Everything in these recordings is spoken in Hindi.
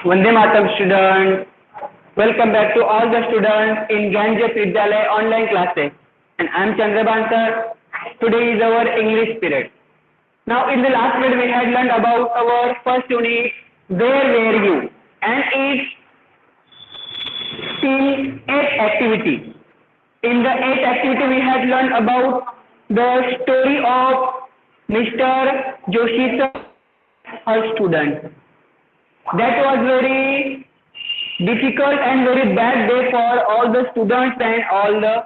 Vande Mataram students, welcome back to all the students in Gyanjot Vidyalaya online classes, and I am Chandraban sir. Today is our English period. Now in the last period we had learned about our first unit, Where Were You, and its till 8 activity. In the 8th activity we had learned about the story of Mr. Joshi sir, her student. That was very difficult and very bad day for all the students and all the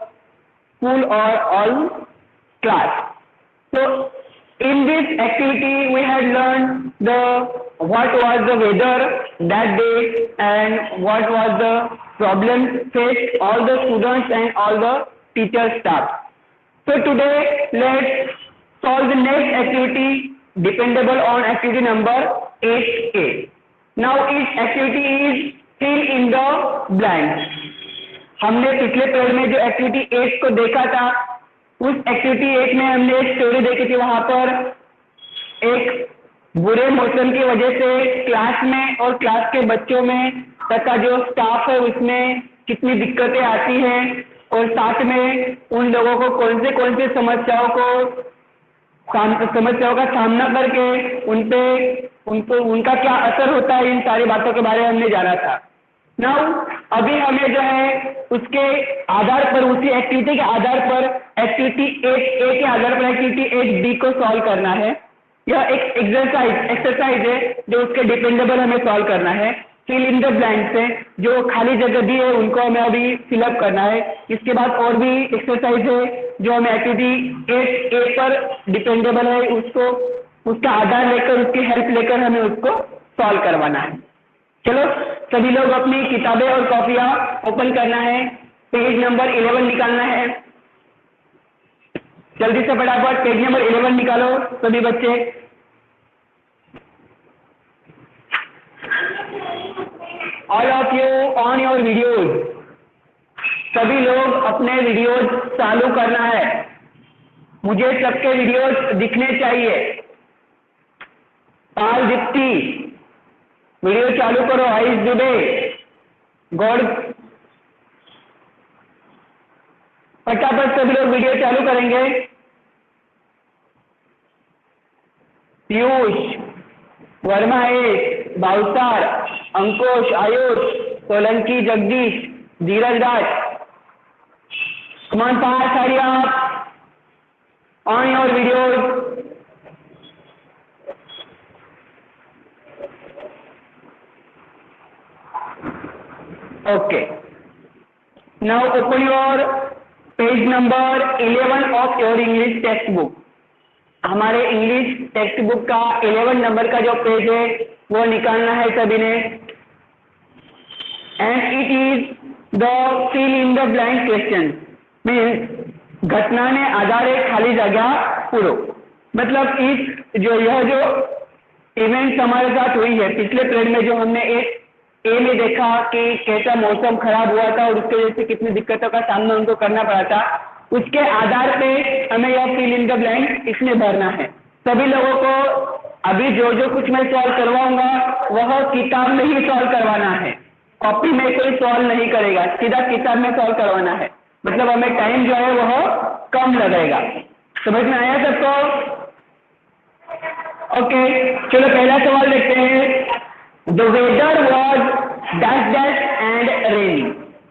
school or all class. So in this activity we had learned what was the weather that day and what was the problem faced all the students and all the teacher staff. So today let's solve the next activity dependable on activity number 8A. Now each activity is fill in the blank. हमने पिछले पीरियड में जो एक्टिविटी 8 को देखा था, उस एक्टिविटी 8 में हमने एक स्टोरी देखी थी। वहां पर एक बुरे मौसम की वजह से क्लास में और क्लास के बच्चों में तथा जो स्टाफ है उसमें कितनी दिक्कतें आती हैं और साथ में उन लोगों को कौन से समस्याओं का सामना करके उनका क्या असर होता है, इन सारी बातों के बारे में हमने जाना था। नाउ अभी हमें जो है उसके आधार पर, उसी एक्टिविटी के आधार पर एक्टिविटी 8A के आधार पर एक्टिविटी 8B को सॉल्व करना है। यह एक एक्सरसाइज है जो उसके डिपेंडेबल हमें सॉल्व करना है। फिल इन द ब्लैंक से जो खाली जगह दी है उनको हमें अभी फिलअप करना है। इसके बाद और भी एक्सरसाइज है जो हमें एक्टिविटी 8A पर डिपेंडेबल है, उसका आधार लेकर, उसकी हेल्प लेकर हमें उसको सॉल्व करवाना है। चलो सभी लोग अपनी किताबें और कॉपियां ओपन करना है, पेज नंबर 11 निकालना है। जल्दी से फटाफट पेज नंबर 11 निकालो सभी बच्चे। All of you on your videos, सभी लोग अपने वीडियोज चालू करना है। मुझे सबके वीडियोज दिखने चाहिए। पाल दीप्ति वीडियो चालू करो। आइस दुबे, गॉड, फटाफट सभी लोग वीडियो चालू करेंगे। पीयूष, वर्मा एस, बाउसार, अंकुश, आयुष, सोलंकी, जगदीश, धीरज दास, कमान पास हरी आप on your videos. Okay. Now open your page number 11 of your English textbook. हमारे इंग्लिश टेक्स्ट बुक का 11 नंबर का जो पेज है वो निकालना है सभी ने। And it is the fill in the blank question, means घटना ने आधार एक खाली जगह पूरो। मतलब यह जो इवेंट्स हमारे साथ हुई है पिछले पीरियड में, जो हमने एक ए में देखा कि कैसा मौसम खराब हुआ था और उसकी वजह से कितनी दिक्कतों का सामना उनको करना पड़ा था, उसके आधार पे हमें यह फिल इन द ब्लैंक इसमें भरना है। सभी लोगों को अभी जो कुछ मैं सॉल्व करवाऊंगा वह किताब में ही सॉल्व करवाना है। कॉपी में कोई सॉल्व नहीं करेगा, सीधा किताब में सॉल्व करवाना है। मतलब हमें टाइम जो है वह कम लगेगा। समझ में आया सबको? ओके, चलो पहला सवाल देखते हैं। The weather was dash dash and rainy.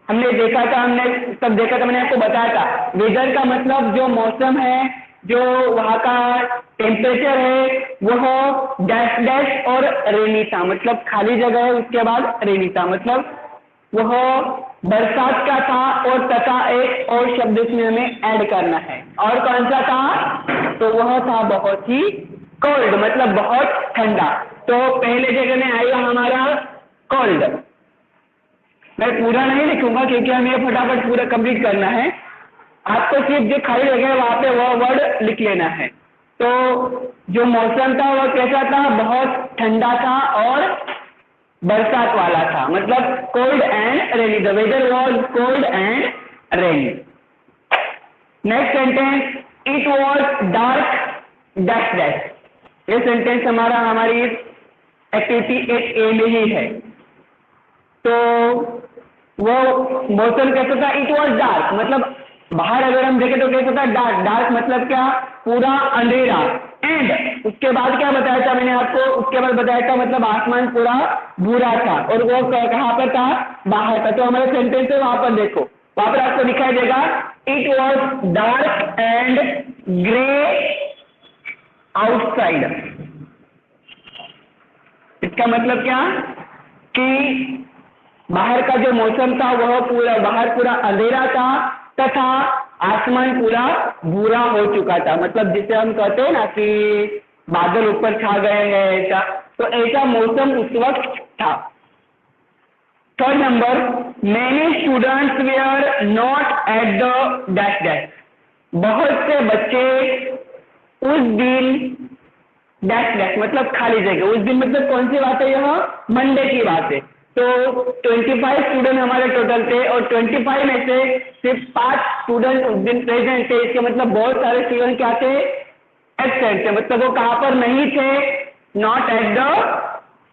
हमने देखा था, मैंने आपको बताया था। वेदर का मतलब जो मौसम है, जो वहाँ का टेम्परेचर है वह डैश डैश और रेनी था। मतलब खाली जगह है, उसके बाद रेनी था, मतलब वह बरसात का था। और तथा एक और शब्द इसमें हमें ऐड करना है। और कौन सा था? तो वह था बहुत ही कोल्ड, मतलब बहुत ठंडा। तो पहले जगह में आएगा हमारा कोल्ड। मैं पूरा नहीं लिखूंगा क्योंकि हमें ये फटाफट पूरा कंप्लीट करना है। आपको सिर्फ जो खाली जगह है वहां पे वह वर्ड लिख लेना है। तो जो मौसम था वह कैसा था? बहुत ठंडा था और बरसात वाला था, मतलब cold and rainy. The weather was cold and rainy. Next sentence, it was dark dash dash. ये सेंटेंस हमारा हमारी एक्टिविटी 8A में ही है। तो वो मौसम कैसा था? इट वॉज डार्क, मतलब बाहर अगर हम देखें तो कैसा था? डार्क। डार्क मतलब क्या? पूरा अंधेरा। एंड उसके बाद क्या बताया था मैंने आपको? उसके बाद बताया था मतलब आसमान पूरा भूरा था, और वो कहाँ पर था? बाहर था। तो हमारा सेंटेंस है, वहां पर देखो, वहां पर आपको दिखाई देगा it was dark and grey outside. इसका मतलब क्या कि बाहर का जो मौसम था वह पूरा, बाहर पूरा अंधेरा था तथा आसमान पूरा भूरा हो चुका था। मतलब जिसे हम कहते हैं ना कि बादल ऊपर छा गए हैं, ऐसा, तो ऐसा मौसम उस वक्त था। Third number, many students were not at the dash dash. बहुत से बच्चे उस दिन डैश डैश मतलब खाली जगह। उस दिन मतलब कौन सी बात है? यह मंडे की बात है। तो 25 स्टूडेंट हमारे टोटल थे, और 25 में से सिर्फ 5 स्टूडेंट उस दिन प्रेजेंट थे। इसके मतलब बहुत सारे स्टूडेंट क्या थे? एब्सेंट थे, मतलब वो कहाँ पर नहीं थे? Not at the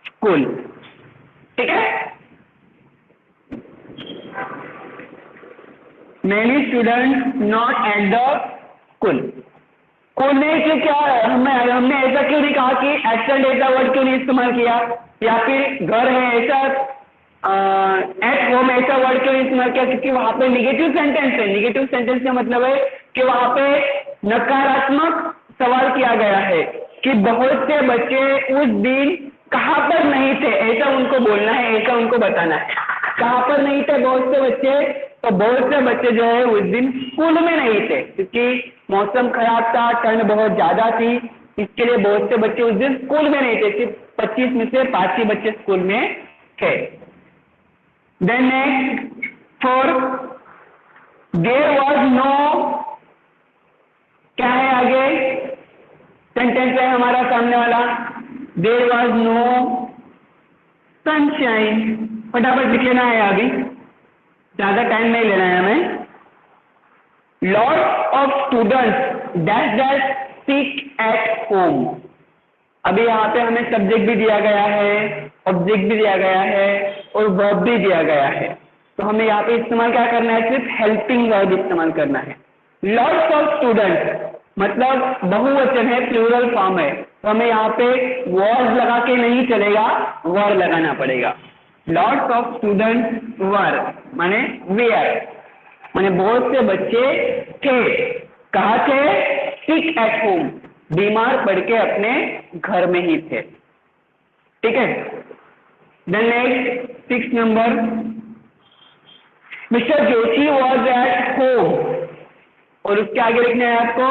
school. ठीक है, many student not at the school. School में क्यों, क्या हमने ऐसा क्यों नहीं कहा कि एब्सेंट ऐसा वर्ड क्यों नहीं इस्तेमाल किया? या फिर घर है ऐसा, एट होम ऐसा वर्ड क्यों नहीं इस्तेमाल किया? क्योंकि वहां पे निगेटिव सेंटेंस है। निगेटिव सेंटेंस का मतलब है कि वहां पे नकारात्मक सवाल किया गया है कि बहुत से बच्चे उस दिन कहाँ पर नहीं थे, ऐसा उनको बोलना है, ऐसा उनको बताना है। कहाँ पर नहीं थे बहुत से बच्चे? तो बहुत से बच्चे जो है उस दिन स्कूल में नहीं थे, क्योंकि मौसम खराब था, ठंड बहुत ज्यादा थी, इसके लिए बहुत से बच्चे उस दिन स्कूल में नहीं थे। सिर्फ 25 में से 5 ही बच्चे स्कूल में थे। Then next, four, there was no, क्या है आगे? सेंटेंस है हमारा सामने वाला, देयर वॉज नो सनशाइन। फटाफट लिख लेना है, अभी ज्यादा टाइम नहीं लेना है हमें। Lots of students dash dash sick at home. अभी यहाँ पे हमें सब्जेक्ट भी दिया गया है, ऑब्जेक्ट भी दिया गया है, और वर्ब भी दिया गया है। तो हमें यहाँ पे इस्तेमाल क्या करना है? सिर्फ हेल्पिंग वर्ब इस्तेमाल करना है। लॉट्स ऑफ स्टूडेंट्स मतलब बहुवचन है, प्लूरल फॉर्म है, तो हमें यहाँ पे वॉज लगा के नहीं चलेगा, वर लगाना पड़ेगा। लॉट्स ऑफ स्टूडेंट्स वर माने वेयर, माने बहुत से बच्चे थे। कहाँ थे? सिक एट होम, बीमार पड़ के अपने घर में ही थे। ठीक है, then next 6 number, mister Joshi was at home, और उसके आगे लिखना है आपको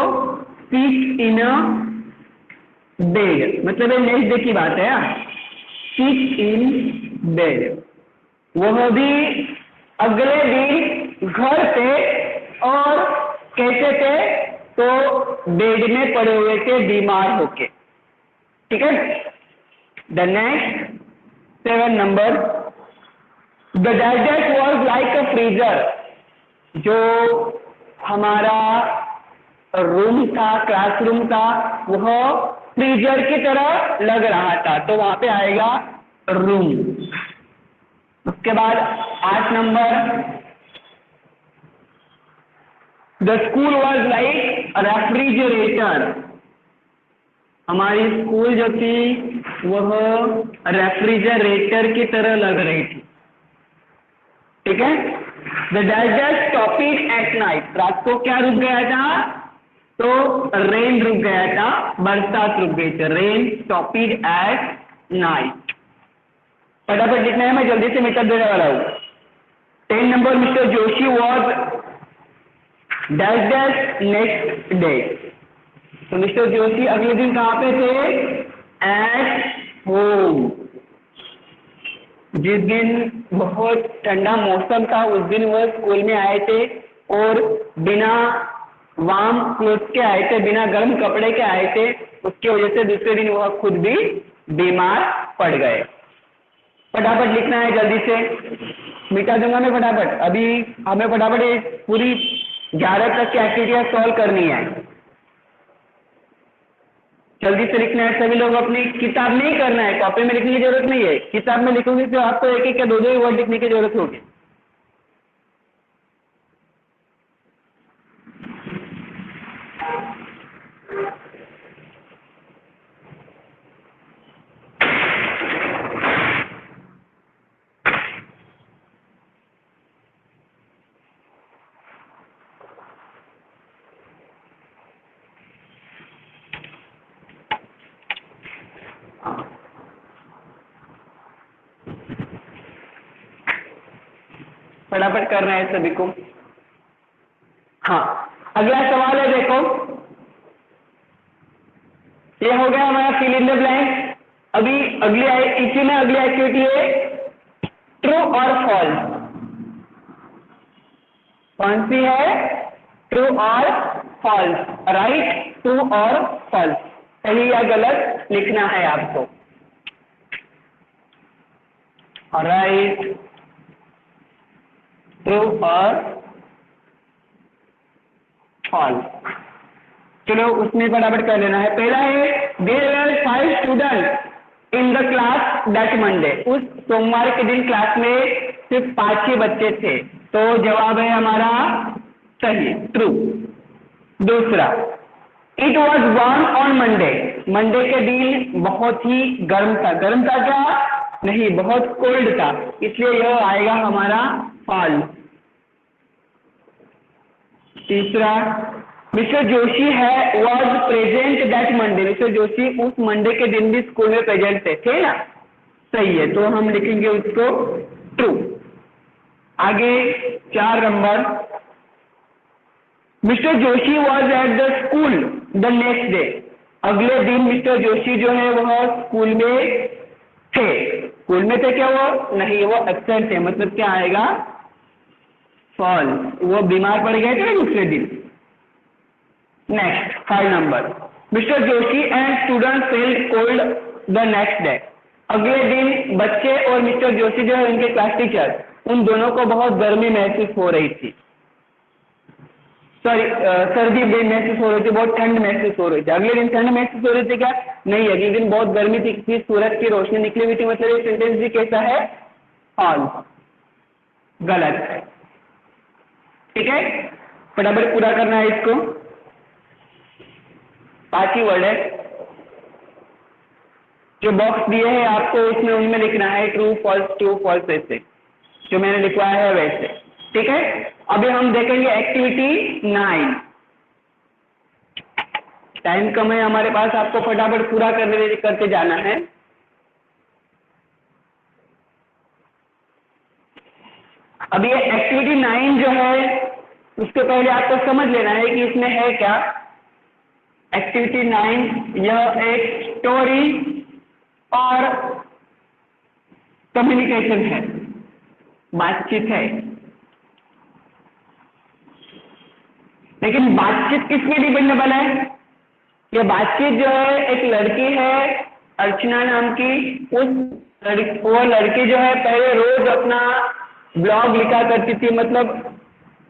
सिक इन अ बेड, मतलब ये नेक्स्ट डे की बात है। सिक इन बेड, वह भी अगले दिन घर थे, और कैसे थे? तो बेड में पड़े हुए थे, बीमार होके। ठीक है, the next 7 number, the desert was like a freezer. जो हमारा रूम था, क्लासरूम था, वह फ्रीजर की तरह लग रहा था, तो वहां पे आएगा रूम। उसके बाद 8 number, the school was like refrigerator. हमारी स्कूल जो थी वह रेफ्रिजरेटर की तरह लग रही थी। ठीक है, the desert stopping at night, रात को क्या रुक गया था? तो रेन रुक गया था, बरसात रुक गई थी। Rain stopping at night. फटाफट लिखना है, मैं जल्दी से मिटा देने वाला हूँ। 10 number, mister Joshi was dash dash next day. तो मिस्टर जोशी अगले दिन कहाँ पे थे? At home. जिस दिन बहुत ठंडा मौसम था उस दिन वह स्कूल में आए थे, और बिना वार्म क्लोथ के आए थे, बिना गर्म कपड़े के आए थे। उसकी वजह से दूसरे दिन वह खुद भी बीमार पड़ गए। फटाफट लिखना है, जल्दी से मिटा दूंगा मैं फटाफट। अभी हमें फटाफट ये पूरी 11 तक की एक्टिविटियां सॉल्व करनी है। जल्दी से लिखना है सभी लोग, अपनी किताब नहीं करना है, कॉपी में लिखने की जरूरत नहीं है। किताब में लिखोगे तो आपको एक एक या दो दो ही वर्ड लिखने की जरूरत होगी। फटाफट करना है सभी को। हाँ, अगला सवाल है, देखो ये हो गया हमारा फिल इन द ब्लैंक। अभी इसी में अगली एक्टिविटी है ट्रू और फॉल्स। कौन सी है? ट्रू और फॉल्स, राइट, ट्रू और फॉल्स, सही या गलत लिखना है आपको। राइट, ट्रू और फॉल्स। चलो उसमें फटाफट कर लेना है। पहला है there were 5 student in the class that Monday. उस सोमवार के दिन क्लास में सिर्फ 5 ही बच्चे थे, तो जवाब है हमारा सही, ट्रू। दूसरा, it was warm on Monday. Monday के दिन बहुत ही गर्म था। गर्म था क्या? नहीं, बहुत कोल्ड था, इसलिए यह आएगा हमारा फॉल्स। तीसरा, मिस्टर जोशी है was present that Monday. Mister Joshi उस मंडे के दिन भी स्कूल में प्रेजेंट थे ना? सही है, तो हम लिखेंगे उसको ट्रू। आगे 4 number, mister Joshi was at the school the next day. अगले दिन मिस्टर जोशी जो है वह स्कूल में थे। स्कूल में थे क्या? वो नहीं, वो एब्सेंट थे, मतलब क्या आएगा? फॉल्स। वो बीमार पड़ गए थे ना दूसरे दिन। Next 5 number, mister Joshi and student felt cold the next day. अगले दिन बच्चे और मिस्टर जोशी जो है उनके क्लास टीचर, उन दोनों को बहुत गर्मी महसूस हो रही थी। सॉरी, सर्दी महसूस हो रही थी, बहुत ठंड महसूस हो रही थी। अगले दिन ठंड महसूस हो रही थी क्या? नहीं, अगले दिन बहुत गर्मी थी, सूरज की रोशनी निकली हुई थी। मतलब ये सेंटेंस भी कैसा है? फॉल्स, गलत है। ठीक है, फटाफट पूरा करना है इसको। 5 ही वर्ड है। जो बॉक्स दिए हैं आपको उसमें उनमें लिखना है ट्रू फॉल्स ऐसे जो मैंने लिखवाया है वैसे। ठीक है, अभी हम देखेंगे एक्टिविटी 9। टाइम कम है हमारे पास, आपको फटाफट पूरा करते जाना है। अब ये एक्टिविटी 9 जो है उसके पहले आपको समझ लेना है कि इसमें है क्या। एक्टिविटी 9 यह एक स्टोरी और कम्युनिकेशन है, बातचीत है। लेकिन बातचीत किस पे डिपेंडेबल है? ये बातचीत जो है, एक लड़की है अर्चना नाम की, वो लड़की जो है पहले रोज अपना ब्लॉग लिखा करती थी, मतलब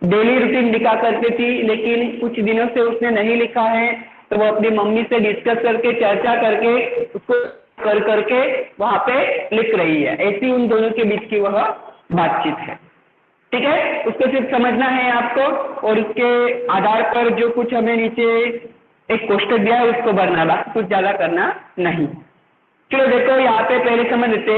डेली रूटीन लिखा करती थी। लेकिन कुछ दिनों से उसने नहीं लिखा है, तो वो अपनी मम्मी से डिस्कस करके, चर्चा करके, उसको करके वहां पे लिख रही है। ऐसी उन दोनों के बीच की वह बातचीत है। ठीक है, उसको सिर्फ समझना है आपको, और उसके आधार पर जो कुछ हमें नीचे एक कोष्टक दिया है उसको भरना, बाकी कुछ ज्यादा करना नहीं। चलो देखो यहाँ पे पहले समझ लेते।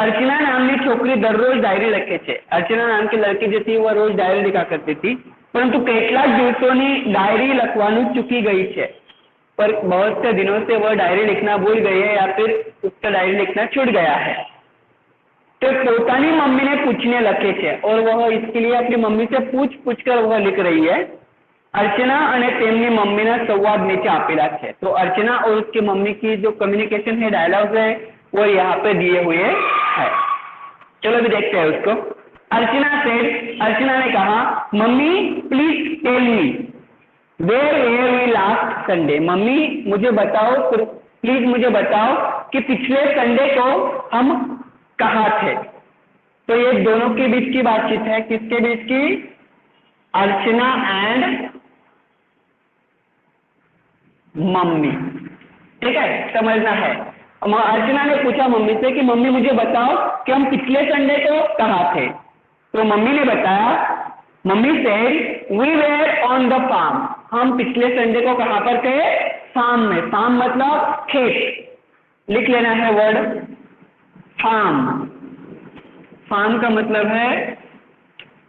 अर्चना नामनी छोकरी दररोज डायरी लखे छे। अर्चना नाम की लड़की जो थी वह रोज डायरी लिखा करती थी, परंतु કેટલાક દિવસોની डायरी લખવાનું चूकी गई है। पर बहुत से दिनों से वह डायरी लिखना भूल गई है, या फिर उसका डायरी लिखना छूट गया है। तो પોતાની મમ્મીને પૂછને લખે છે, और वह इसके लिए अपनी मम्मी से पूछ कर वह लिख रही है। अर्चना અને તેમની મમ્મીના સંવાદ नीचे આપેલા છે। तो अर्चना और उसकी मम्मी की जो कम्युनिकेशन है, डायलॉग है, वो यहाँ पे दिए हुए है। चलो भी देखते हैं उसको। अर्चना ने कहा, mummy please tell me where were we last Sunday. Mummy मुझे बताओ, प्लीज मुझे बताओ कि पिछले संडे को हम कहाँ थे। तो ये दोनों के बीच की बातचीत है। किसके बीच की? अर्चना एंड मम्मी। ठीक है, समझना है। अर्चना ने पूछा मम्मी से कि मम्मी मुझे बताओ कि हम पिछले संडे को कहाँ थे। तो मम्मी ने बताया, mummy said we were on the farm, हम पिछले संडे को कहाँ पर थे? फार्म में। फार्म मतलब खेत, लिख लेना है वर्ड फार्म। फार्म का मतलब है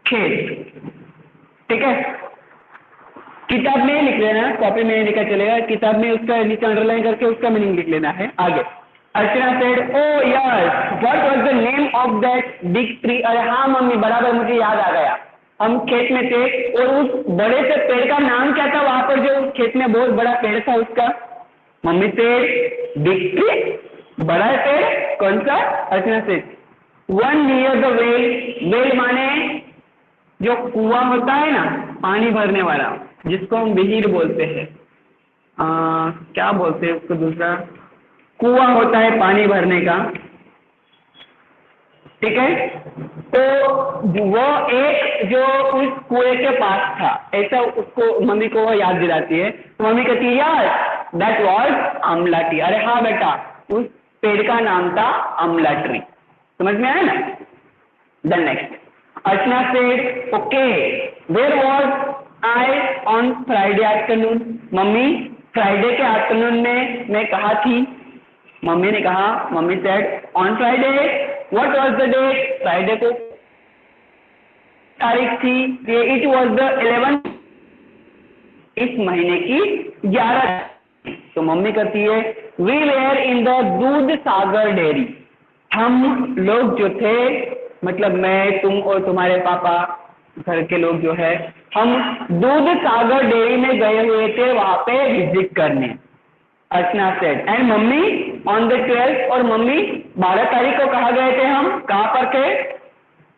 खेत, ठीक है। किताब में लिख लेना, कॉपी में लिखा चलेगा, किताब में उसका नीचे अंडरलाइन करके उसका मीनिंग लिख लेना है। आगे Archana said oh yes what was the name of that big tree. अरे हाँ मम्मी, बराबर मुझे याद आ गया, हम खेत में थे और उस बड़े से पेड़ का नाम क्या था वहां पर, जो खेत में बहुत बड़ा पेड़ था उसका? मम्मी सेड बिग ट्री, बड़ा पेड़ कौन सा? Archana said one near the well. Well माने जो कुआं होता है ना, पानी भरने वाला, जिसको हम बिहीर बोलते हैं। क्या बोलते हैं उसको? दूसरा कुआं होता है पानी भरने का, ठीक है। तो वो एक जो उस कुएं के पास था, ऐसा उसको मम्मी को वो याद दिलाती है। तो मम्मी कहती है यार दैट वाज आमला ट्री। अरे हाँ बेटा, उस पेड़ का नाम था आमला ट्री। समझ में आया ना? Then next Archana said okay where was I on Friday afternoon. Mummy Friday के आफ्टरनून में मैं कहाँ थी? मम्मी ने कहा, mummy said on Friday what was the date. Friday को तारीख थी, इट वाज द 11th, इस महीने की 11। तो मम्मी कहती है वी वेयर इन द दूध सागर डेयरी। हम लोग जो थे, मतलब मैं, तुम और तुम्हारे पापा, घर के लोग जो है, हम दूध सागर डेयरी में गए हुए थे वहां पे विजिट करने। Archana said and mummy on the 12th, और मम्मी 12 तारीख को कहाँ गए थे? हम कहाँ पर थे?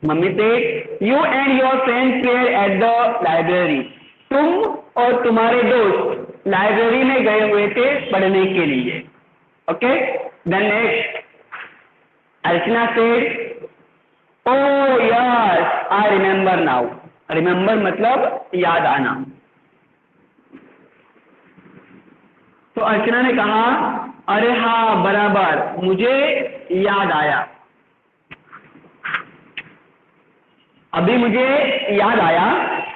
Mummy said you and your friends were at the library. तुम और तुम्हारे दोस्त लाइब्रेरी में गए हुए थे पढ़ने के लिए। Okay, then next Archana said oh yes I remember now. Remember मतलब याद आना। तो अर्चना ने कहा अरे हाँ बराबर, मुझे याद आया, अभी मुझे याद आया।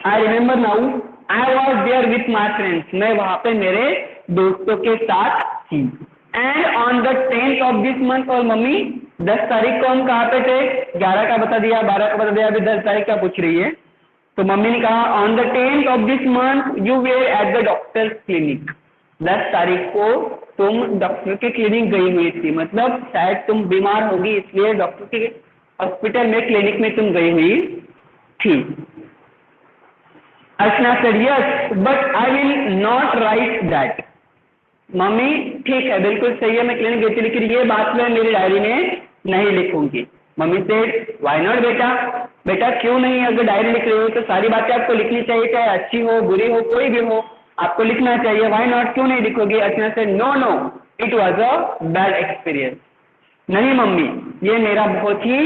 I remember now I was there with my friends. मैं वहां पे मेरे दोस्तों के साथ थी। And on the 10th of this month, और मम्मी 10 तारीख को हम कहाँ पे थे? 11 का बता दिया, 12 का बता दिया, अभी 10 तारीख का पूछ रही है। तो मम्मी ने कहा on the 10th of this month you were at the doctor's clinic. 10 तारीख को तुम डॉक्टर के क्लिनिक गई हुई थी, मतलब शायद तुम बीमार होगी इसलिए डॉक्टर के हॉस्पिटल में, क्लिनिक में तुम गई हुई थी। Archana said yes but I will not write that. Mummy ठीक है, बिल्कुल सही है, मैं क्लिनिक गई थी, लेकिन ये बात मैं मेरी डायरी में नहीं लिखूंगी। मम्मी सेड व्हाई नॉट बेटा। बेटा क्यों नहीं? अगर डायरी लिख रही हो तो सारी बातें आपको लिखनी चाहिए, चाहे अच्छी हो बुरी हो कोई भी हो, आपको लिखना चाहिए। व्हाई नॉट, क्यों नहीं लिखोगी? Archana said no no it was a bad experience. नहीं मम्मी, ये मेरा बहुत ही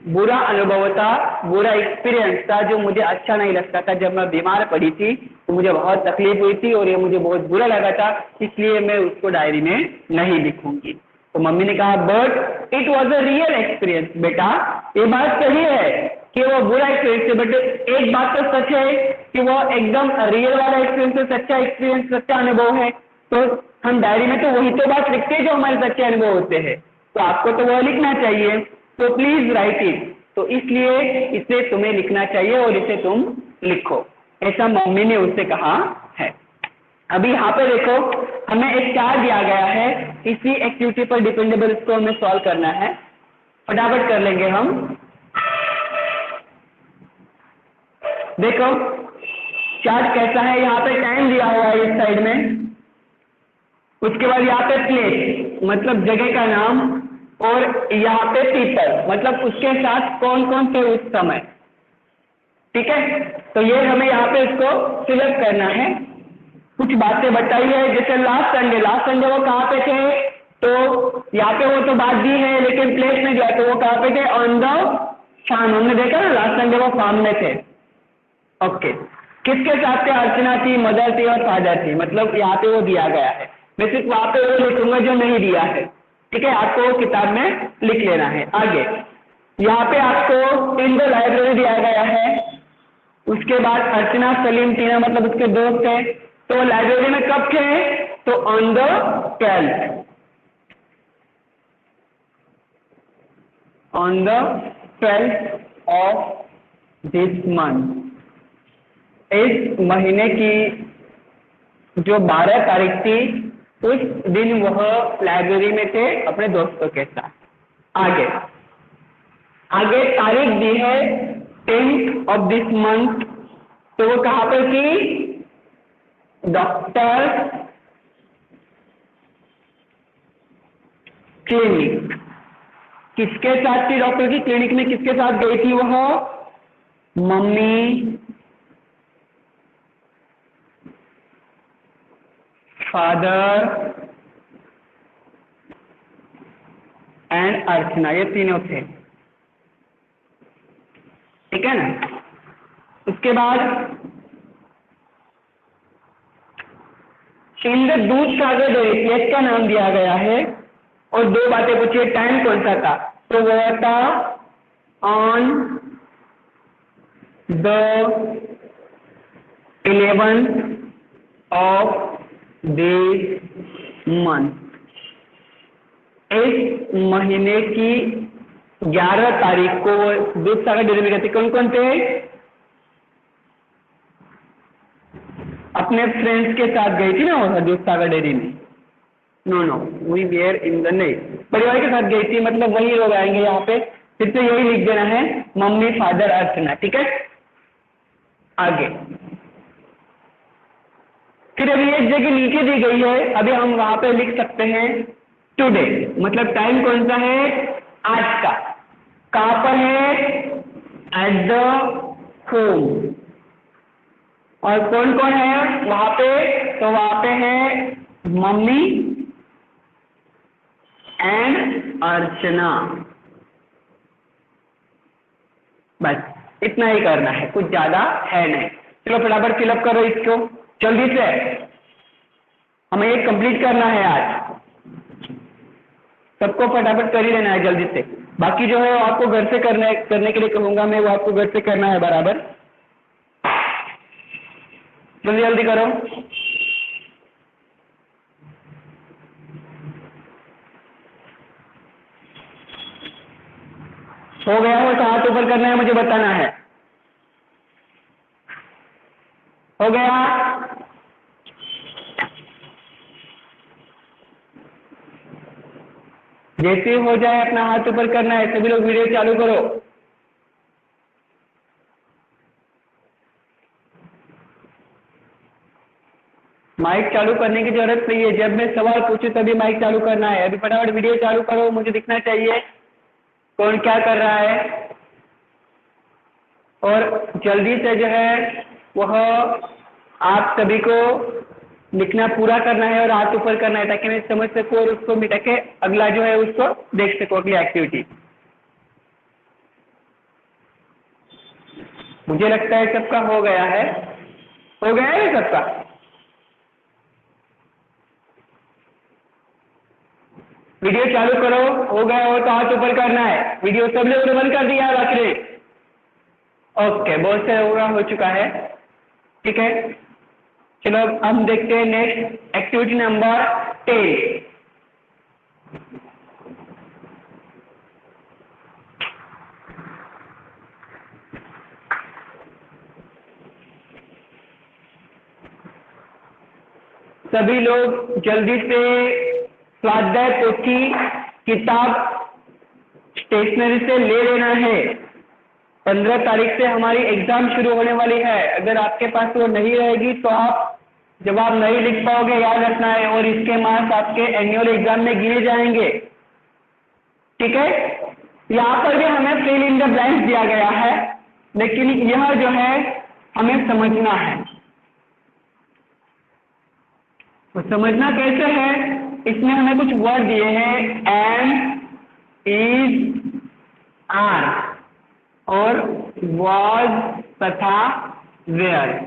बुरा अनुभव था, बुरा एक्सपीरियंस था, जो मुझे अच्छा नहीं लगता था। जब मैं बीमार पड़ी थी तो मुझे बहुत तकलीफ हुई थी और ये मुझे बहुत बुरा लगा था, इसलिए मैं उसको डायरी में नहीं लिखूंगी। तो मम्मी ने कहा but it was a real experience. बेटा ये बात सही है कि वो बुरा एक्सपीरियंस है, बट एक बात तो सच है कि वो एकदम रियल वाला एक्सपीरियंस है, सच्चा एक्सपीरियंस, सच्चा अनुभव है। तो हम डायरी में तो वही तो बात लिखते हैं जो हमारे सच्चे अनुभव होते हैं, तो आपको तो वो लिखना चाहिए। तो प्लीज राइट इट। तो इसलिए इसे तुम्हें लिखना चाहिए और इसे तुम लिखो, ऐसा मम्मी ने उससे कहा है। अभी यहाँ पे देखो, हमें एक चार्ट दिया गया है, इसी एक्टिविटी पर डिपेंडेबल इसको हमें सॉल्व करना है। फटाफट कर लेंगे हम। देखो चार्ट कैसा है, यहाँ पे टाइम दिया हुआ है इस साइड में, उसके बाद यहाँ पे प्लेस मतलब जगह का नाम, और यहाँ पे पीपल मतलब उसके साथ कौन कौन थे उस समय। ठीक है, तो ये हमें यहाँ पे इसको सिलेक्ट करना है। कुछ बातें बताई है, जैसे लास्ट संडे वो कहाँ पे थे? तो यहाँ पे वो तो बात दी है, लेकिन प्लेस में जो है तो वो कहाँ पे थे? On the farm. हमने देखा ना लास्ट संडे वो फार्म में थे। ओके, किसके साथ थे? अर्चना थी, मदर थी और फादर थी, मतलब यहाँ पे वो दिया गया है। मैं सिर्फ वहां पे वो लिखूंगा जो नहीं दिया है, ठीक है, आपको किताब में लिख लेना है। आगे यहाँ पे आपको इन द लाइब्रेरी दिया गया है, उसके बाद अर्चना सलीम तीना मतलब उसके दोस्त है, तो लाइब्रेरी में कब थे, तो on the 12th, on the 12th of this month, इस महीने की जो 12 तारीख थी उस दिन वह लाइब्रेरी में थे अपने दोस्तों के साथ। आगे आगे तारीख दी है 10th ऑफ दिस मंथ, तो वो कहाँ पर थी, डॉक्टर क्लिनिक। किसके साथ थी, डॉक्टर की क्लिनिक में किसके साथ गई थी वह, मम्मी, फादर एंड अर्चना, ये तीनों थे, ठीक है ना। उसके बाद इन द दूध सागर डेयरी, प्लेस का नाम दिया गया है और दो बातें पूछिए, टाइम कौन सा था, तो वह था on the 11th of this month, इस महीने की 11 तारीख को दूध सागर डेयरी में गए थे। कौन कौन थे, अपने फ्रेंड्स के साथ गई थी ना वो दूध सागर डेयरी में, no we were in the, नहीं, परिवार के साथ गई थी, मतलब वही लोग आएंगे यहाँ पे, फिर से यही लिख देना है, मम्मी फादर अर्चना, ठीक है। आगे फिर अभी एक जगह नीचे दी गई है, अभी हम वहां पे लिख सकते हैं टुडे, मतलब टाइम कौन सा है, आज का, कहां पर है, एट द होम, और कौन कौन है वहां पे, तो वहां पे है मम्मी एंड अर्चना, बस इतना ही करना है, कुछ ज्यादा है नहीं। चलो फटाफट फिलअप करो इसको जल्दी से, हमें ये कंप्लीट करना है आज, सबको फटाफट कर ही लेना है जल्दी से। बाकी जो है आपको घर से करने के लिए कहूंगा मैं, वो आपको घर से करना है बराबर, जल्दी जल्दी करो। हो गया हो तो हाथ ऊपर करना है, मुझे बताना है, हो गया, जैसे हो जाए अपना हाथ ऊपर करना है, सभी लोग वीडियो चालू करो। माइक चालू करने की जरूरत नहीं है, जब मैं सवाल पूछूं तभी माइक चालू करना है। अभी फटाफट वीडियो चालू करो, मुझे दिखना चाहिए कौन क्या कर रहा है, और जल्दी से जो है वह आप सभी को लिखना पूरा करना है और हाथ ऊपर करना है, ताकि मैं समझ सकूं और उसको मिटा के अगला जो है उसको देख सको अगली एक्टिविटी। मुझे लगता है सबका हो गया है, हो गया है सबका, वीडियो चालू करो, हो गया हो तो हाथ ऊपर करना है। वीडियो सब लोगों ने बंद कर दिया है बाकी, ओके, बहुत से हो चुका है, ठीक है। चलो हम देखते हैं नेक्स्ट एक्टिविटी नंबर 10। सभी लोग जल्दी से स्वाध्याय पोथी किताब स्टेशनरी से ले लेना है, 15 तारीख से हमारी एग्जाम शुरू होने वाली है। अगर आपके पास वो नहीं रहेगी तो आप जवाब नहीं लिख पाओगे, याद रखना है, और इसके मार्क्स आपके एनुअल एग्जाम में गिने जाएंगे, ठीक है। यहाँ पर भी हमें फिल इन द ब्लैंक्स दिया गया है, लेकिन यह जो है हमें समझना है। तो समझना कैसे है, इसमें हमें कुछ वर्ड दिए हैं, एम, इज, आर और वाज तथा वेयर।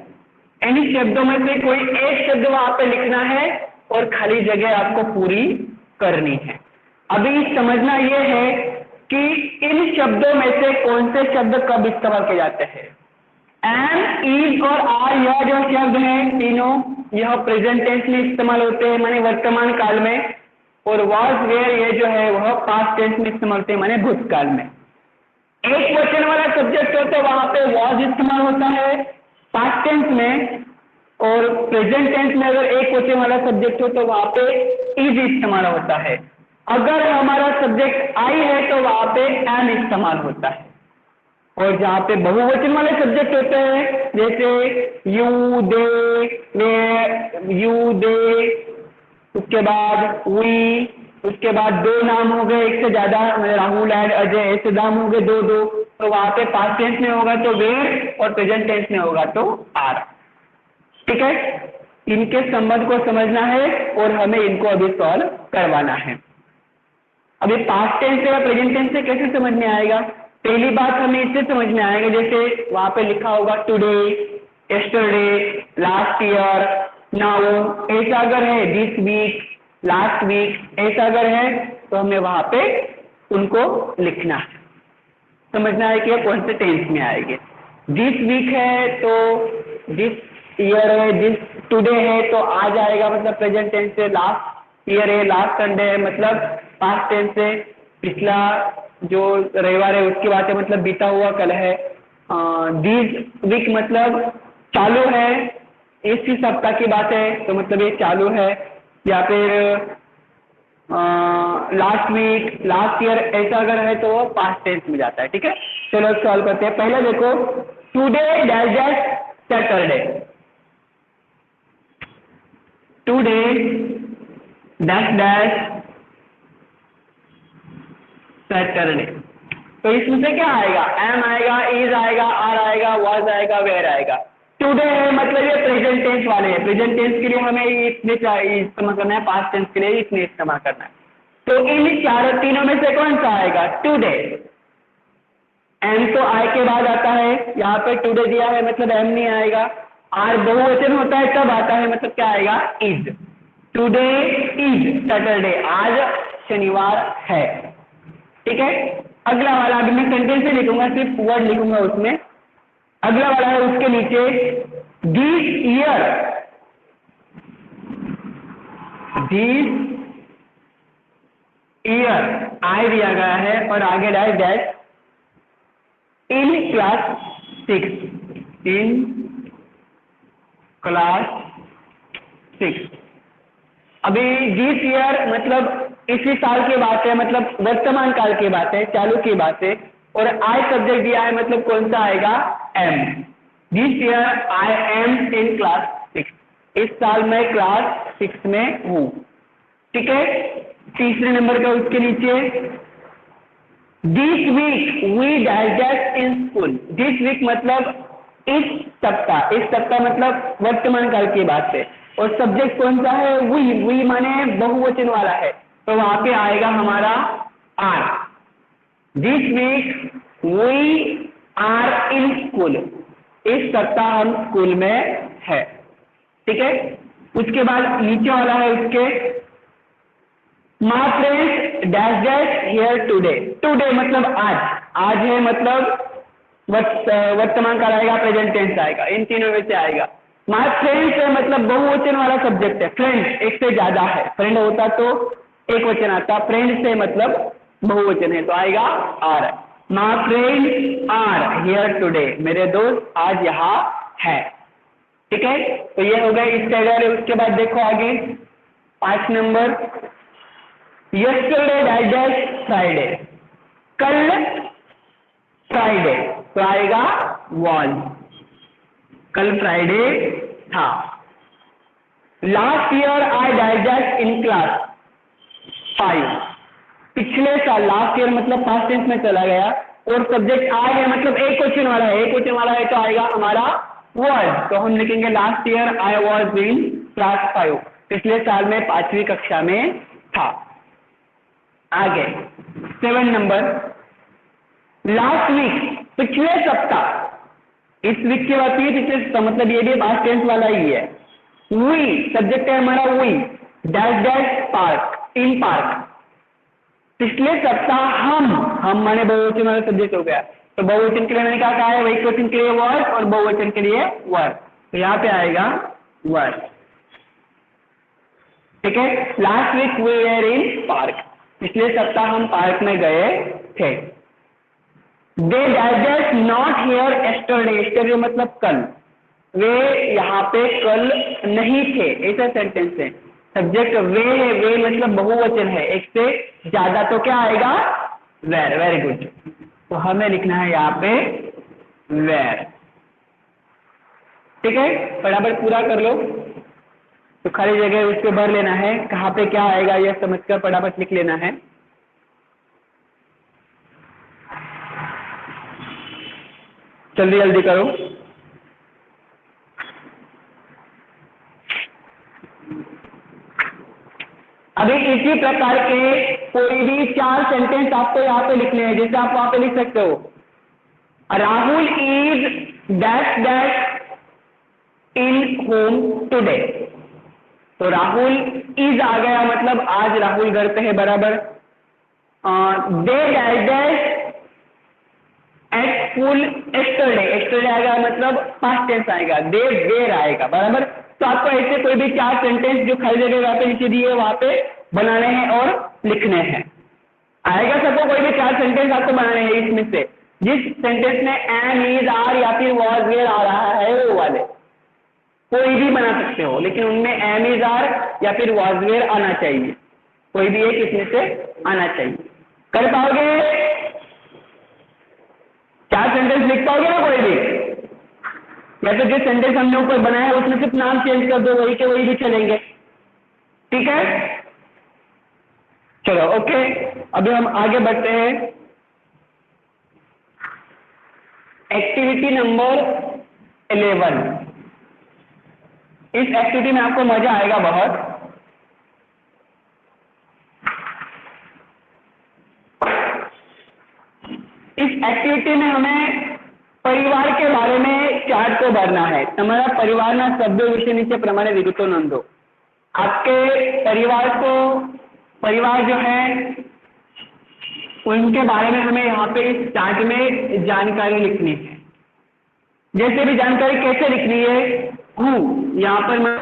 इन शब्दों में से कोई एक शब्द वहां पे लिखना है और खाली जगह आपको पूरी करनी है। अभी समझना यह है कि इन शब्दों में से कौन से शब्द कब इस्तेमाल किए जाते हैं। एम, इज और आर, यह जो शब्द हैं तीनों, यह प्रेजेंट टेंस में इस्तेमाल होते हैं माने वर्तमान काल में, और वॉज, वेयर, ये जो है वह पास्ट टेंस में इस्तेमाल होते हैं माने भूतकाल में। एक वचन वाला सब्जेक्ट हो तो वहां पे वॉज इस्तेमाल होता है पास्ट टेंस में, और प्रेजेंट टेंस में अगर एक वचन वाला सब्जेक्ट हो तो वहां पे इज इस्तेमाल होता है। अगर हमारा सब्जेक्ट आई है तो वहां पे एम इस्तेमाल होता है। और जहाँ पे बहुवचन वाले सब्जेक्ट होते हैं जैसे यू, दे, वे, यू, दे, उसके बाद वी, उसके बाद दो नाम हो गए एक से ज्यादा, राहुल एंड अजय, ऐसे नाम हो गए दो दो, तो वहां पे पास्ट टेंस में होगा तो वेर और प्रेजेंट टेंस में होगा तो आर। ठीक है, इनके संबंध को समझना है और हमें इनको अभी सॉल्व करवाना है। अभी पास्ट टेंस से या प्रेजेंट टेंस से कैसे समझ में आएगा। पहली बात हमें इससे समझ में आएगा, जैसे वहां पे लिखा होगा today, yesterday, last year, now, ऐसा अगर है दिस वीक, लास्ट वीक, ऐसा अगर है तो हमें वहां पे उनको लिखना है, समझना है कि ये कौन से टेंस में आएंगे। दिस वीक है तो दिस ईयर है, दिस टुडे है तो आज आएगा मतलब प्रेजेंट टेंस से, लास्ट ईयर है, लास्ट संडे है मतलब पास्ट टेंस से, पिछला जो रविवार है उसकी बात है मतलब बीता हुआ कल है। दिस वीक मतलब चालू है, इसी सप्ताह की बात है तो मतलब ये चालू है, या फिर लास्ट वीक, लास्ट ईयर, ऐसा अगर है तो वो पास्ट टेंस में जाता है। ठीक है, चलो सॉल्व करते हैं। पहले देखो, today dash dash Saturday, today dash dash Saturday, तो इसमें से क्या आएगा, एम आएगा, इज आएगा, आर आएगा, वाज आएगा, वेयर आएगा। टुडे है मतलब ये प्रेजेंट टेंस वाले हैं, प्रेजेंट टेंस के लिए हमें इतने इस्तेमाल करना है, पास्ट टेंस के लिए इतने इस्तेमाल करना है। तो इन चारों तीनों में से कौन सा आएगा, टुडे। एम तो आई के बाद आता है, यहाँ पे टुडे दिया है मतलब एम नहीं आएगा। आर बहुवचन होता है तब आता है मतलब क्या आएगा, इज। टुडे इज सैटरडे, आज शनिवार है। ठीक है, अगला वाला, अभी मैं सेंटेंस से लिखूंगा, सिर्फ वर्ड लिखूंगा उसमें। अगला वाला है उसके नीचे, दिस ईयर, दिस ईयर, आई दिया गया है और आगे डैश डैश, इन क्लास 6, इन क्लास 6। अभी दिस ईयर मतलब इसी साल की बात है, मतलब वर्तमान काल की बात है, चालू की बात है, और आई सब्जेक्ट दिया है मतलब कौन सा आएगा, am. This year I am in class 6, इस साल मैं क्लास 6 में हूँ। ठीक है, तीसरे नंबर का उसके नीचे, this week we dash dash in school. This week मतलब इस सप्ताह, इस सप्ताह मतलब वर्तमान काल की बात है, और सब्जेक्ट कौन सा है, वी माने बहुवचन वाला है, तो वहां पे आएगा हमारा are. This week we are in school, इस सप्ताह हम स्कूल में है। ठीक है, उसके बाद नीचे वाला है उसके, my friends dash dash here today. Today मतलब आज, आज है मतलब वर्तमान काल आएगा, प्रेजेंट टेंस आएगा, इन तीनों में से आएगा। माय फ्रेंड्स है मतलब बहुवचन वाला सब्जेक्ट है, फ्रेंड्स एक से ज्यादा है, फ्रेंड होता तो एक वचन आता, फ्रेंड से मतलब बहुवचन है तो आएगा are. My friends are here today, मेरे दोस्त आज यहाँ है। ठीक है, तो ये हो गया इस टैगर। उसके बाद देखो आगे 5 number, yesterday dash dash Friday, कल फ्राइडे, तो आएगा वॉज, कल फ्राइडे था। Last year I dash dash in class 5, पिछले साल, लास्ट ईयर मतलब पास्ट टेंस में चला गया, और सब्जेक्ट आई है मतलब एक क्वेश्चन वाला है, एक क्वेश्चन वाला है तो आएगा हमारा वॉज, तो हम लिखेंगे last year I was in class 5, पिछले साल में 5वीं कक्षा में था। आगे 7 नंबर, लास्ट वीक पिछले सप्ताह, इस वीक की बात हुई पिछले सप्ताह मतलब ये भी पास्ट टेंस वाला ही है। वी सब्जेक्ट है हमारा we, dash dash park, in park. पिछले सप्ताह हम माने बहुवचन वाला सब्जेक्ट हो गया, तो बहुवचन के लिए मैंने क्या कहा है, वही क्वेश्चन के लिए वर्ड और बहुवचन के लिए वर, तो यहाँ पे आएगा वर। ठीक है, last week we were in park, पिछले सप्ताह हम पार्क में गए थे। They dash not here yesterday, yesterday मतलब कल, वे यहाँ पे कल नहीं थे, ऐसा सेंटेंस है। सब्जेक्ट वे है, वे मतलब बहुवचन है, एक से ज्यादा तो क्या आएगा, वेर। वेरी गुड, तो हमें लिखना है यहाँ पे वेर। ठीक है, फटाफट पूरा कर लो, तो खाली जगह उसको भर लेना है, कहाँ पे क्या आएगा यह समझकर फटाफट लिख लेना है। जल्दी जल्दी करो। अभी इसी प्रकार के कोई भी 4 सेंटेंस आपको यहाँ पे लिखने हैं, जैसे आप वहां पे लिख सकते हो, Rahul is dash dash in home today, तो राहुल इज आ गया, मतलब आज राहुल घर पे है, बराबर। They dash dash at school yesterday, yesterday आएगा मतलब पास्ट टेंस आएगा, दे वेर आएगा, बराबर। तो आपको ऐसे कोई भी 4 सेंटेंस जो खाली जगह वहां पे नीचे दिए वहां पे बनाने हैं और लिखने हैं। आएगा सबको, कोई भी 4 सेंटेंस आपको बनाने हैं, इसमें से जिस सेंटेंस में एम इज आर या फिर वॉज वेर आ रहा है वो वाले कोई भी बना सकते हो, लेकिन उनमें एम इज आर या फिर वॉज वेर आना चाहिए, कोई भी एक इसमें से आना चाहिए। कर पाओगे? 4 सेंटेंस लिख पाओगे ना कोई भी? या तो जो सेंटेंस हमने ऊपर बनाया है उसमें सिर्फ नाम चेंज कर दो, वही के वही भी चलेंगे। ठीक है, चलो ओके, अभी हम आगे बढ़ते हैं। एक्टिविटी नंबर 11, इस एक्टिविटी में आपको मजा आएगा बहुत। इस एक्टिविटी में हमें परिवार के बारे में चार्ट को भरना है। हमारा परिवार ना शब्द विषय नीचे प्रमाणे विगतो नोंधो। आपके परिवार जो है उनके बारे में हमें यहाँ पे इस चार्ट में जानकारी लिखनी है। जैसे भी जानकारी कैसे लिखनी है, हूँ यहाँ पर मैं,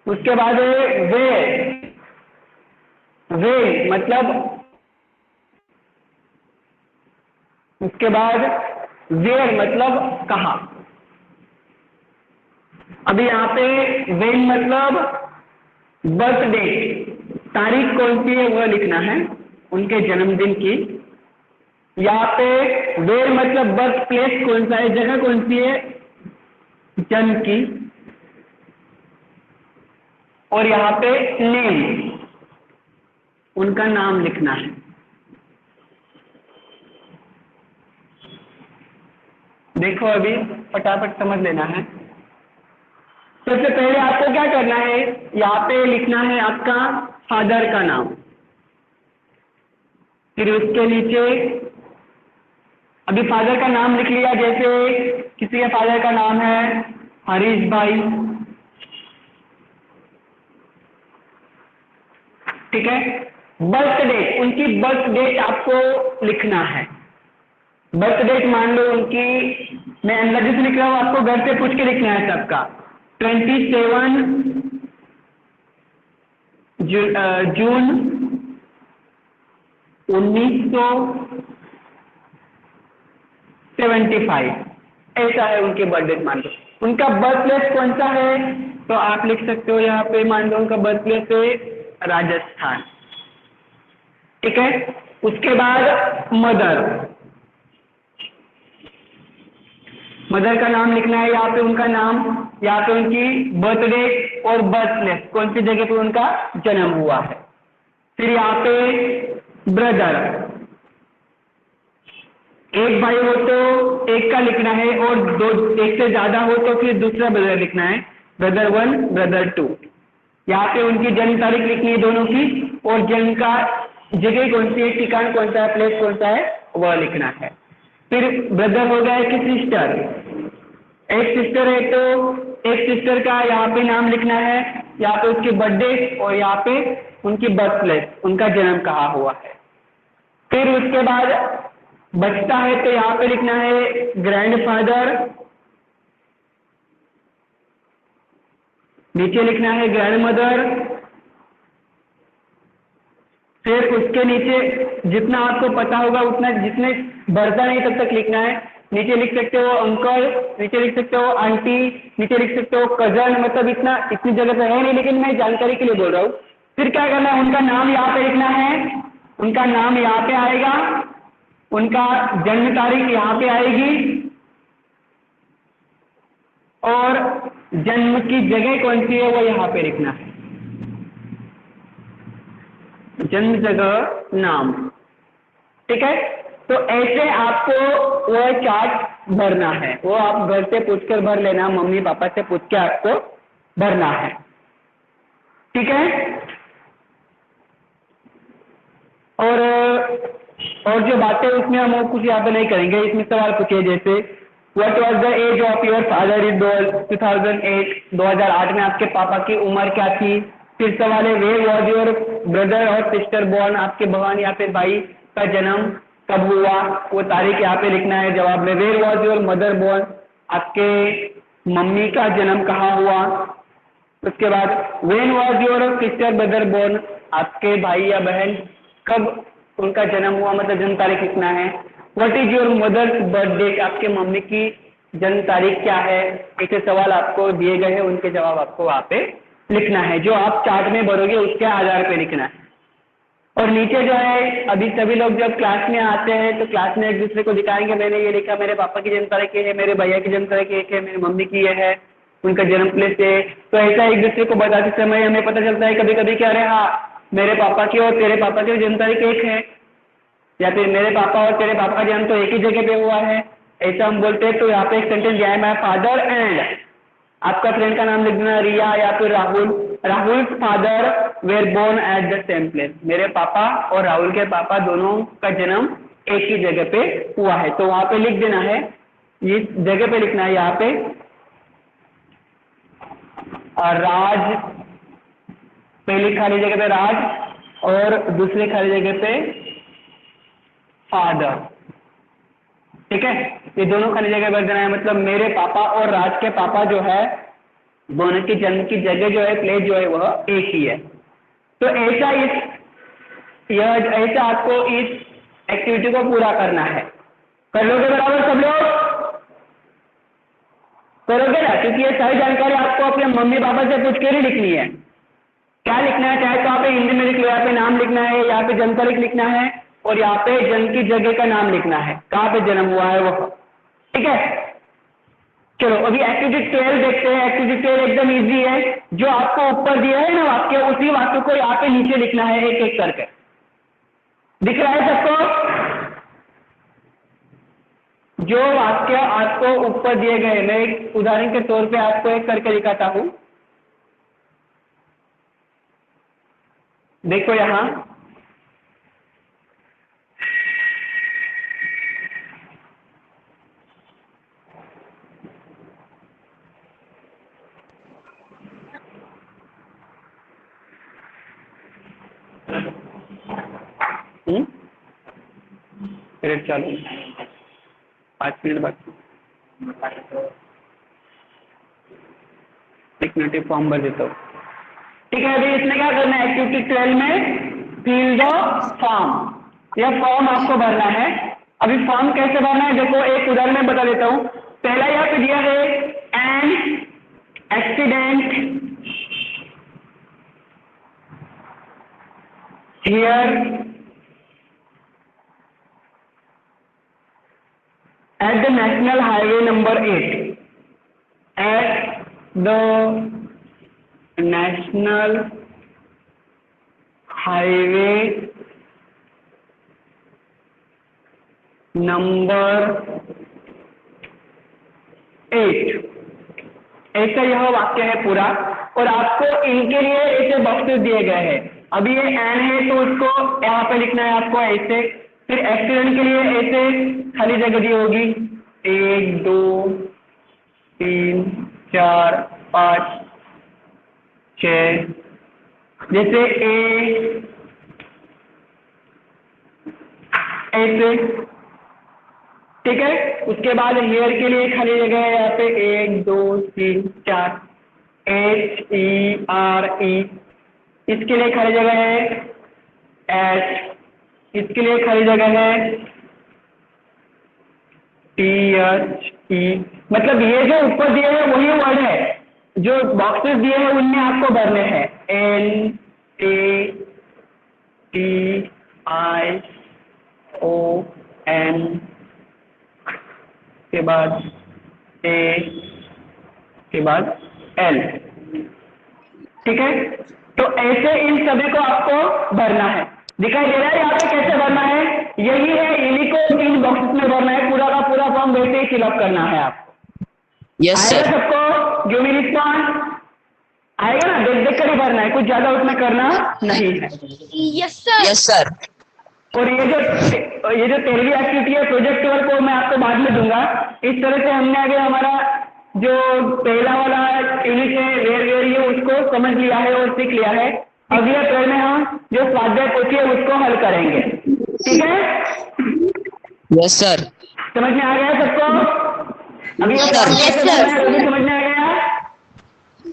उसके बाद वे मतलब, उसके बाद वेयर मतलब कहाँ। अभी यहाँ पे वेन मतलब बर्थडे, तारीख कौन सी है वह लिखना है, उनके जन्मदिन की। यहाँ पे वेयर मतलब बर्थ प्लेस कौन सा है, जगह कौन सी है, जन्म की। और यहाँ पे नेम, उनका नाम लिखना है। देखो अभी फटाफट समझ लेना है। सबसे पहले आपको क्या करना है, यहाँ पे लिखना है आपका फादर का नाम, फिर उसके नीचे अभी फादर का नाम लिख लिया, जैसे किसी के फादर का नाम है हरीश भाई, ठीक है। बर्थ डेट, उनकी बर्थ डेट आपको लिखना है। बर्थ डेट मान लो उनकी, मैं अंदाजे से लिख रहा हूँ, आपको घर से पूछ के लिखना है सबका। 27 जून 1975, ऐसा है उनके बर्थ डेट मान लो। उनका बर्थ प्लेस कौन सा है, तो आप लिख सकते हो यहाँ पे, मान लो उनका बर्थ प्लेस है राजस्थान, ठीक है। उसके बाद मदर का नाम लिखना है, यहाँ पे उनका नाम, यहाँ पे उनकी बर्थ डेट और बर्थ प्लेस, कौन सी जगह पे उनका जन्म हुआ है। फिर यहाँ पे ब्रदर, एक भाई हो तो एक का लिखना है, और एक से ज्यादा हो तो फिर दूसरा ब्रदर लिखना है, ब्रदर 1 ब्रदर 2। यहाँ पे उनकी जन्म तारीख लिखनी है दोनों की, और जन्म का जगह कौन सी है, ठिकाना कौन सा है, प्लेस कौन सा है, वह लिखना है। फिर ब्रदर हो गया कि सिस्टर, एक सिस्टर है तो एक सिस्टर का यहाँ पे नाम लिखना है, यहाँ पे उसकी बर्थडे और यहाँ पे उनकी बर्थ प्लेस, उनका जन्म कहाँ हुआ है। फिर उसके बाद बचता है तो यहाँ पे लिखना है ग्रैंडफादर, नीचे लिखना है ग्रैंडमदर, फिर उसके नीचे जितना आपको पता होगा उतना, जितने बढ़ता नहीं तब तक लिखना है। नीचे लिख सकते हो अंकल, नीचे लिख सकते हो आंटी, नीचे लिख सकते हो कजन, मतलब इतनी जगह पे है नहीं, लेकिन मैं जानकारी के लिए बोल रहा हूँ। फिर क्या करना है, उनका नाम यहाँ पे लिखना है, उनका नाम यहाँ पे आएगा, उनका जन्म तारीख यहाँ पे आएगी, और जन्म की जगह कौन सी है वो यहाँ पे लिखना है, जन्म जगह नाम। ठीक है, तो ऐसे आपको वो चार्ट भरना है, वो आप घर से पूछकर भर लेना, मम्मी पापा से पूछ के आपको भरना है। ठीक है, और जो बातें उसमें हम कुछ यहाँ पे नहीं करेंगे। इसमें सवाल पूछिए जैसे what was the age of your father in 2008, 2008 में आपके पापा की उम्र क्या थी। फिर सवाल है वेयर वाज योर ब्रदर और सिस्टर बोर्न, आपके बहन या फिर भाई का जन्म कब हुआ, वो तारीख यहाँ पे लिखना है जवाब में। Where was your mother born, आपके मम्मी का जन्म कहाँ हुआ। उसके बाद when was your sister brother born, आपके भाई या बहन कब उनका जन्म हुआ, मतलब जन्म तारीख लिखना है। What is your mother's birthday, आपके मम्मी की जन्म तारीख क्या है। ऐसे सवाल आपको दिए गए हैं, उनके जवाब आपको वहाँ पे लिखना है, जो आप चार्ट में भरोगे उसके आधार पे लिखना है। और नीचे जो है, अभी सभी लोग जब क्लास में आते हैं तो क्लास में एक दूसरे को दिखाएंगे, मैंने ये लिखा, मेरे पापा की जन्म तारीख ये है, मेरे भैया की जन्म तारीख एक है, मेरी मम्मी की ये है, उनका जन्म प्लेस है। तो ऐसा एक दूसरे को बताते समय हमें पता चलता है कभी कभी क्या, अरे हाँ मेरे पापा की और तेरे पापा की जन्म तारीख एक है, या फिर मेरे पापा और तेरे पापा का जन्म तो एक ही जगह पे हुआ है, ऐसा हम बोलते हैं। तो यहाँ पे एक सेंटेंस दिया है, माय फादर एंड, आपका फ्रेंड का नाम लिख देना, रिया या फिर Rahul, Rahul father were born at the same place, मेरे पापा और राहुल के पापा दोनों का जन्म एक ही जगह पे हुआ है। तो वहां पे लिख देना है, इस जगह पे लिखना है यहाँ पे राज, पहली खाली जगह पे राज और दूसरी खाली जगह पे फादर। ठीक है, ये दोनों खाली जगह भर देना है, मतलब मेरे पापा और राज के पापा जो है दोनों की जन्म की जगह जो है, प्लेस जो है वह एक ही है। तो ऐसा ऐसा आपको इस एक्टिविटी को पूरा करना है। कर लोगे बराबर सब लोग? करोगे ना, क्योंकि ये सारी जानकारी आपको अपने मम्मी पापा से पूछ के ही लिखनी है। क्या लिखना है, चाहे तो आप हिंदी में लिख लो, यहाँ पे नाम लिखना है, यहाँ पे जन्म तारीख लिखना है, और यहाँ पे जन्म की जगह का नाम लिखना है, कहाँ पे जन्म हुआ है वो। ठीक है, चलो अभी एक्टिविटी 12 देखते हैं। एक्टिविटी 12 एकदम इजी है, जो आपको ऊपर दिया है ना वाक्य, उसी वाक्य को यहाँ पे नीचे लिखना है एक एक करके। दिख रहा है सबको? जो वाक्य आपको ऊपर दिए गए, मैं एक उदाहरण के तौर पे आपको एक करके दिखाता हूं। देखो यहां, पीरियड चालू 5 मिनट बाकी, एक मिनट फॉर्म भर देता हूँ। ठीक है, अभी इसमें क्या करना है, एक्टिविटी 12 में फिल द फॉर्म, यह फॉर्म आपको भरना है। अभी फॉर्म कैसे भरना है देखो, एक उदाहरण में बता देता हूँ। पहला यहाँ पे दिया है an accident here at the national highway number 8, at the national highway number 8, ऐसा यह वाक्य है पूरा। और आपको इनके लिए ऐसे बॉक्सेस दिए गए हैं। अभी ये एन है तो उसको यहाँ पे लिखना है आपको ऐसे। फिर एक्सीडेंट के लिए ऐसे खाली जगह दी होगी, 1 2 3 4 5 जैसे ए ऐसे, ठीक है। उसके बाद हेयर के लिए खाली जगह है यहाँ पे 1 2 3 4 HERE, इसके लिए खाली जगह है एच, इसके लिए खाली जगह है THE। मतलब ये जो ऊपर दिए हैं वही वर्ड है, जो बॉक्सेस दिए हैं उनमें आपको भरने हैं NATION के बाद A के बाद L, ठीक है। तो ऐसे इन सभी को आपको भरना है। दिखाई दे रहा है यहाँ पे कैसे भरना है? यही है, इन्हीं को इन बॉक्सेस में भरना है, पूरा का पूरा फॉर्म वैसे ही फिलअप करना है आपको। यस आएगा सर। सबको? Give me response. आएगा ना? देख देख कर ही भरना है, कुछ ज्यादा उसमें करना नहीं है। Yes sir. Yes sir. और ये जो 13वीं एक्टिविटी है प्रोजेक्ट वर्क, वो मैं आपको बाद में दूंगा। इस तरह से हमने आगे हमारा जो पहला वाला यूनिट है वेयर ये उसको समझ लिया है और सीख लिया है। अगले पहले में हम जो स्वाध्याय पोथी है उसको हल करेंगे, ठीक है। Yes sir. समझ में आ गया सबको? अभी ये स्वाध्याय Yes, कैसे sir. करना है वो भी समझ में आ गया?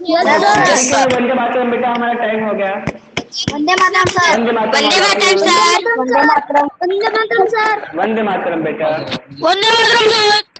Yes, sir. वंदे मातरम बेटा, हमारा टाइम हो गया। Vande Mataram sir. Vande Mataram. Vande Mataram sir. Vande Mataram. Vande Mataram sir. Vande Mataram बेटा। वंदे मातरम सर।